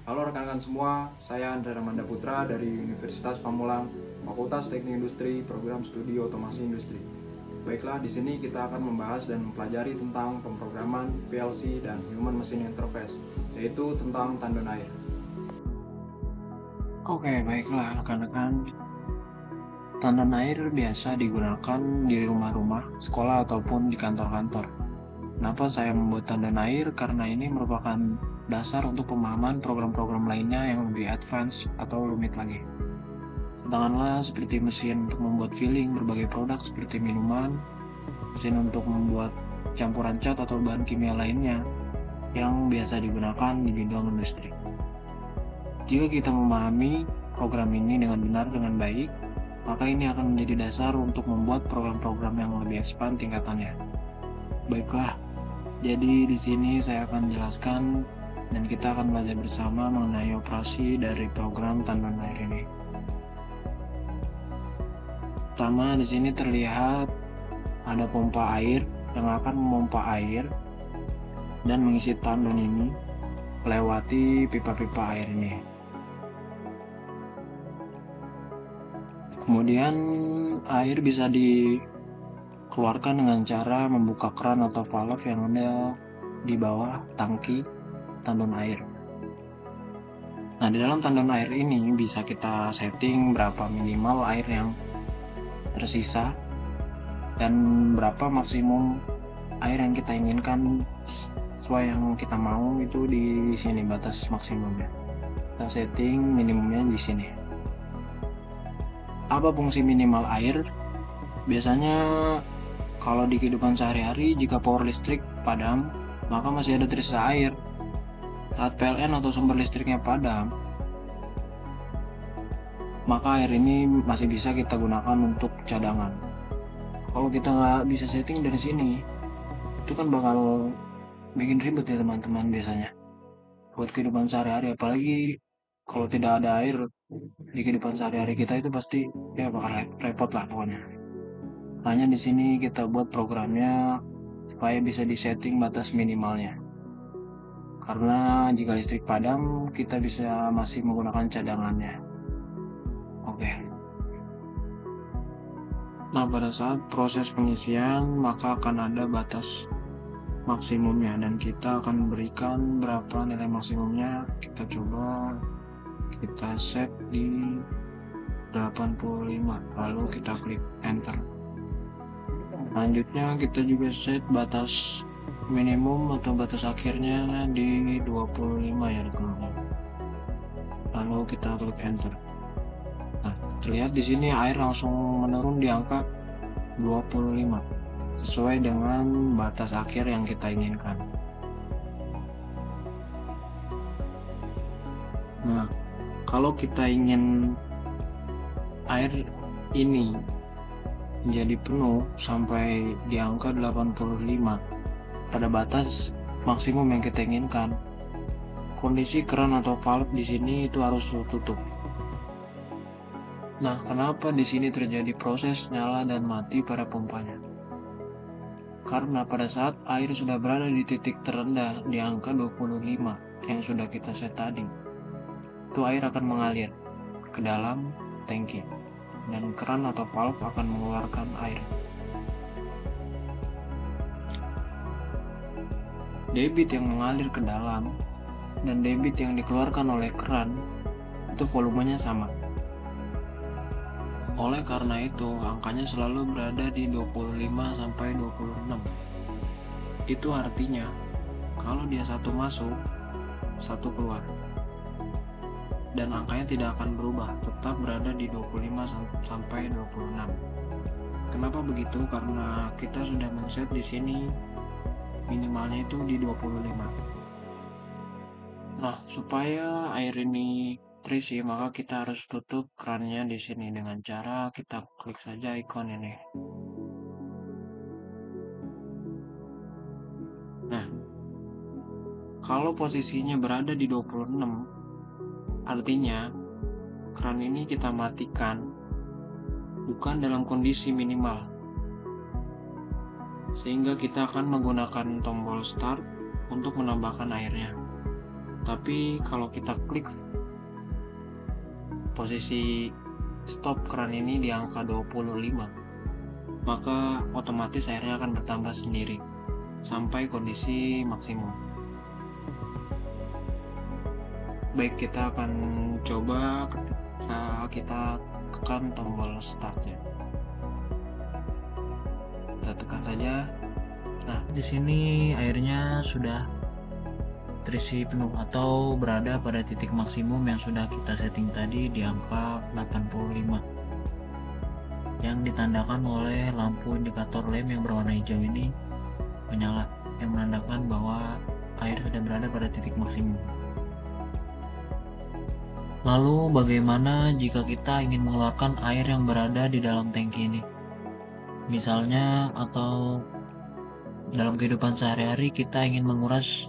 Halo rekan-rekan semua, saya Andra Ramanda Putra dari Universitas Pamulang, Fakultas Teknik Industri, Program Studi Otomasi Industri. Baiklah, di sini kita akan membahas dan mempelajari tentang pemrograman PLC dan Human Machine Interface, yaitu tentang tandon air. Oke, baiklah rekan-rekan. Tandon air biasa digunakan di rumah-rumah, sekolah, ataupun di kantor-kantor. Kenapa saya membuat tandon air? Karena ini merupakan dasar untuk pemahaman program-program lainnya yang lebih advance atau rumit lagi. Katakanlah seperti mesin untuk membuat filling berbagai produk seperti minuman, mesin untuk membuat campuran cat atau bahan kimia lainnya yang biasa digunakan di bidang industri. Jika kita memahami program ini dengan benar dengan baik, maka ini akan menjadi dasar untuk membuat program-program yang lebih expand tingkatannya. Baiklah, jadi di sini saya akan jelaskan dan kita akan belajar bersama mengenai operasi dari program tandon air ini. Pertama, di sini terlihat ada pompa air yang akan memompa air dan mengisi tandon ini melewati pipa-pipa air ini. Kemudian air bisa dikeluarkan dengan cara membuka keran atau valve yang ada di bawah tangki tandon air. Nah, di dalam tandon air ini bisa kita setting berapa minimal air yang tersisa dan berapa maksimum air yang kita inginkan sesuai yang kita mau. Itu di sini batas maksimumnya. Kita setting minimumnya di sini. Apa fungsi minimal air? Biasanya kalau di kehidupan sehari-hari, jika power listrik padam, maka masih ada tersisa air. Saat PLN atau sumber listriknya padam, maka air ini masih bisa kita gunakan untuk cadangan. Kalau kita nggak bisa setting dari sini, itu kan bakal bikin ribet ya teman-teman biasanya. Buat kehidupan sehari-hari, apalagi kalau tidak ada air di kehidupan sehari-hari kita, itu pasti ya bakal repot lah pokoknya. Hanya di sini kita buat programnya supaya bisa disetting batas minimalnya. Karena jika listrik padam, kita bisa masih menggunakan cadangannya. Oke. Nah, pada saat proses pengisian, maka akan ada batas maksimumnya dan kita akan berikan berapa nilai maksimumnya. Kita coba kita set di 85, lalu kita klik enter. Selanjutnya kita juga set batas minimum atau batas akhirnya di 25 ya teman-teman. Lalu kita klik enter. Nah, terlihat di sini air langsung menurun di angka 25 sesuai dengan batas akhir yang kita inginkan. Nah, kalau kita ingin air ini menjadi penuh sampai di angka 85 pada batas maksimum yang kita inginkan, kondisi keran atau valve di sini itu harus tertutup. Nah, kenapa di sini terjadi proses nyala dan mati pada pompanya? Karena pada saat air sudah berada di titik terendah di angka 25 yang sudah kita set tadi, itu air akan mengalir ke dalam tangki dan keran atau valve akan mengeluarkan air. Debit yang mengalir ke dalam dan debit yang dikeluarkan oleh keran itu volumenya sama. Oleh karena itu, angkanya selalu berada di 25 sampai 26. Itu artinya kalau dia satu masuk, satu keluar. Dan angkanya tidak akan berubah, tetap berada di 25 sampai 26. Kenapa begitu? Karena kita sudah men-set di sini minimalnya itu di 25. Nah, supaya air ini terisi, maka kita harus tutup kerannya di sini dengan cara kita klik saja ikon ini. Nah, kalau posisinya berada di 26, artinya keran ini kita matikan bukan dalam kondisi minimal, sehingga kita akan menggunakan tombol start untuk menambahkan airnya. Tapi kalau kita klik posisi stop keran ini di angka 25, maka otomatis airnya akan bertambah sendiri sampai kondisi maksimum. Baik, kita akan coba ketika kita tekan tombol startnya. Kita tekan saja. Nah, di sini airnya sudah terisi penuh atau berada pada titik maksimum yang sudah kita setting tadi di angka 85, yang ditandakan oleh lampu indikator lem yang berwarna hijau ini menyala, yang menandakan bahwa air sudah berada pada titik maksimum. Lalu bagaimana jika kita ingin mengeluarkan air yang berada di dalam tangki ini? Misalnya, atau dalam kehidupan sehari-hari kita ingin menguras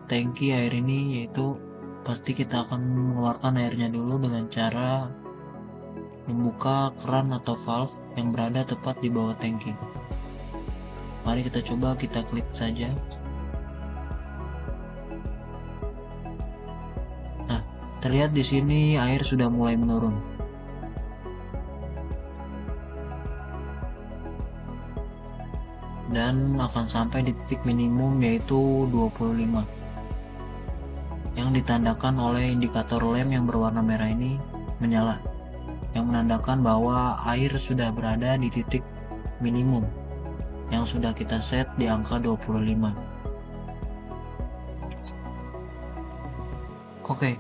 tangki air ini, yaitu pasti kita akan mengeluarkan airnya dulu dengan cara membuka keran atau valve yang berada tepat di bawah tangki. Mari kita coba, kita klik saja. Nah, terlihat di sini air sudah mulai menurun. Dan akan sampai di titik minimum, yaitu 25. Yang ditandakan oleh indikator lem yang berwarna merah ini menyala, yang menandakan bahwa air sudah berada di titik minimum yang sudah kita set di angka 25. Oke,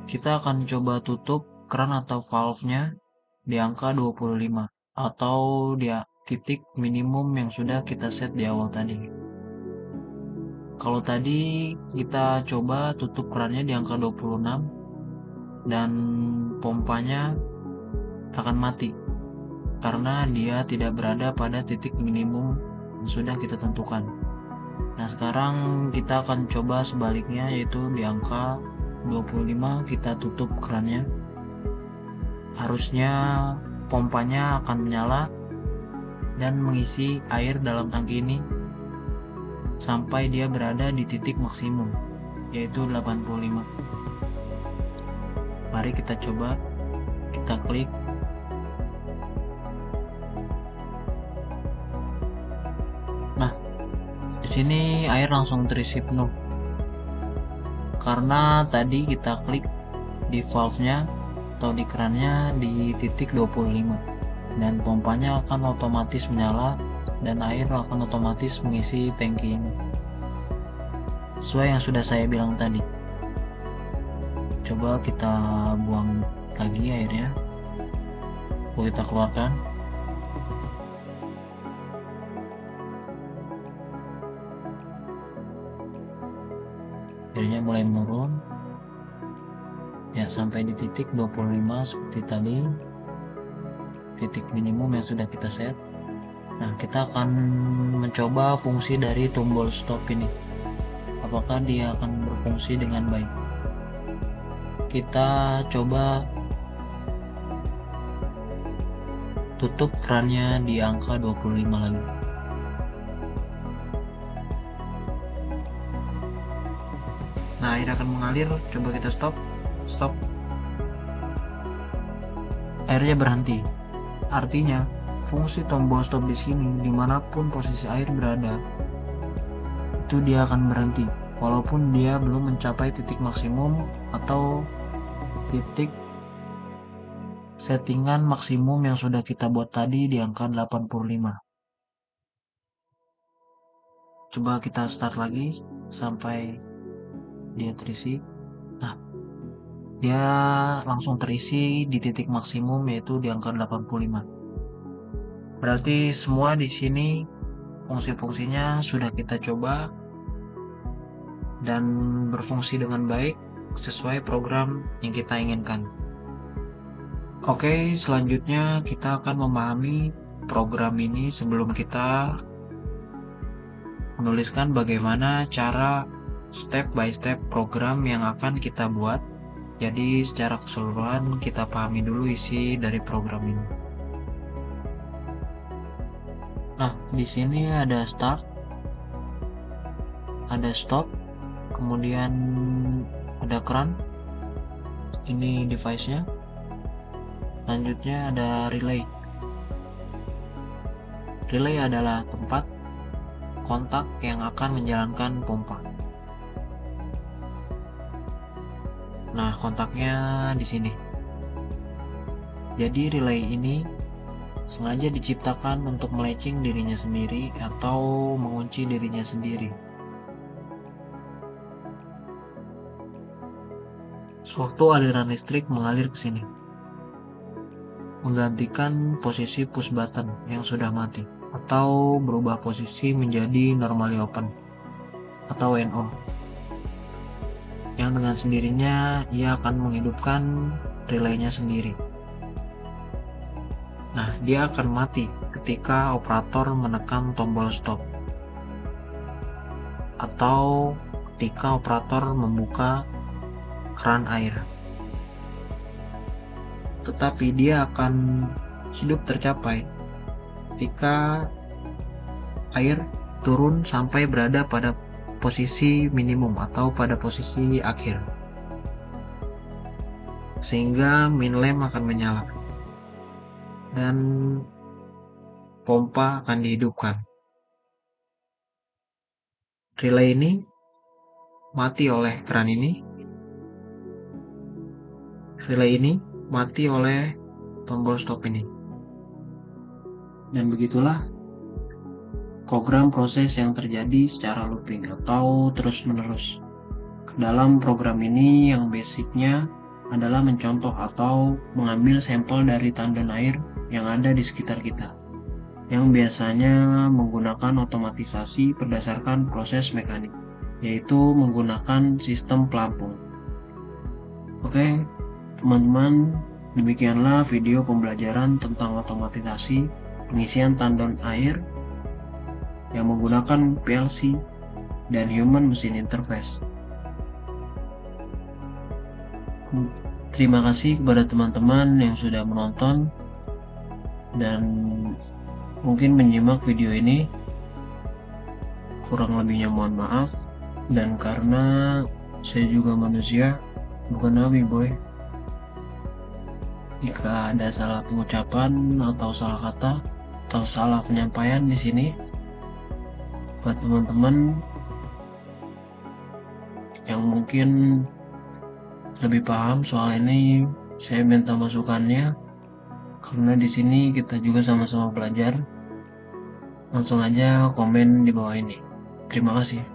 kita akan coba tutup keran atau valve-nya di angka 25 atau di titik minimum yang sudah kita set di awal tadi. Kalau tadi kita coba tutup kerannya di angka 26 dan pompanya akan mati karena dia tidak berada pada titik minimum yang sudah kita tentukan. Nah, sekarang kita akan coba sebaliknya, yaitu di angka 25 kita tutup kerannya. Harusnya pompanya akan menyala dan mengisi air dalam tangki ini sampai dia berada di titik maksimum, yaitu 85. Mari kita coba, kita klik. Nah, di sini air langsung terisi penuh karena tadi kita klik di valve-nya atau di kerannya di titik 25 dan pompanya akan otomatis menyala dan air akan otomatis mengisi tangki ini sesuai yang sudah saya bilang tadi. Coba kita buang lagi airnya, kita keluarkan. Airnya mulai menurun ya sampai di titik 25 seperti tadi, titik minimum yang sudah kita set. Nah, kita akan mencoba fungsi dari tombol stop ini, apakah dia akan berfungsi dengan baik. Kita coba tutup kerannya di angka 25 lagi. Nah, air akan mengalir. Coba kita stop. Airnya berhenti. Artinya fungsi tombol stop di sini, dimanapun posisi air berada, itu dia akan berhenti walaupun dia belum mencapai titik maksimum atau titik settingan maksimum yang sudah kita buat tadi di angka 85. Coba kita start lagi sampai dia terisi. Nah, dia langsung terisi di titik maksimum, yaitu di angka 85. Berarti semua di sini fungsi-fungsinya sudah kita coba dan berfungsi dengan baik sesuai program yang kita inginkan. Oke, selanjutnya kita akan memahami program ini sebelum kita menuliskan bagaimana cara step by step program yang akan kita buat. Jadi secara keseluruhan kita pahami dulu isi dari program ini. Nah, di sini ada start, ada stop, kemudian ada keran, ini device-nya. Selanjutnya ada relay. Relay adalah tempat kontak yang akan menjalankan pompa. Nah, kontaknya di sini. Jadi relay ini sengaja diciptakan untuk melatching dirinya sendiri atau mengunci dirinya sendiri. Sewaktu aliran listrik mengalir ke sini, menggantikan posisi push button yang sudah mati, atau berubah posisi menjadi normally open atau NO, yang dengan sendirinya ia akan menghidupkan relaynya sendiri. Nah, dia akan mati ketika operator menekan tombol stop atau ketika operator membuka keran air. Tetapi dia akan hidup tercapai ketika air turun sampai berada pada posisi minimum atau pada posisi akhir, sehingga main lamp akan menyala dan pompa akan dihidupkan. Relay ini mati oleh keran ini, relay ini mati oleh tombol stop ini. Dan begitulah program proses yang terjadi secara looping atau terus-menerus. Dalam program ini yang basicnya adalah mencontoh atau mengambil sampel dari tandon air yang ada di sekitar kita, yang biasanya menggunakan otomatisasi berdasarkan proses mekanik, yaitu menggunakan sistem pelampung. Oke, teman-teman, demikianlah video pembelajaran tentang otomatisasi pengisian tandon air yang menggunakan PLC dan Human Machine Interface. Terima kasih kepada teman-teman yang sudah menonton dan mungkin menyimak video ini. Kurang lebihnya mohon maaf, dan karena saya juga manusia, bukan nabi boy. Jika ada salah pengucapan atau salah kata atau salah penyampaian di sini, buat teman-teman yang mungkin lebih paham soal ini, saya minta masukannya, karena di sini kita juga sama-sama belajar. Langsung aja komen di bawah ini. Terima kasih.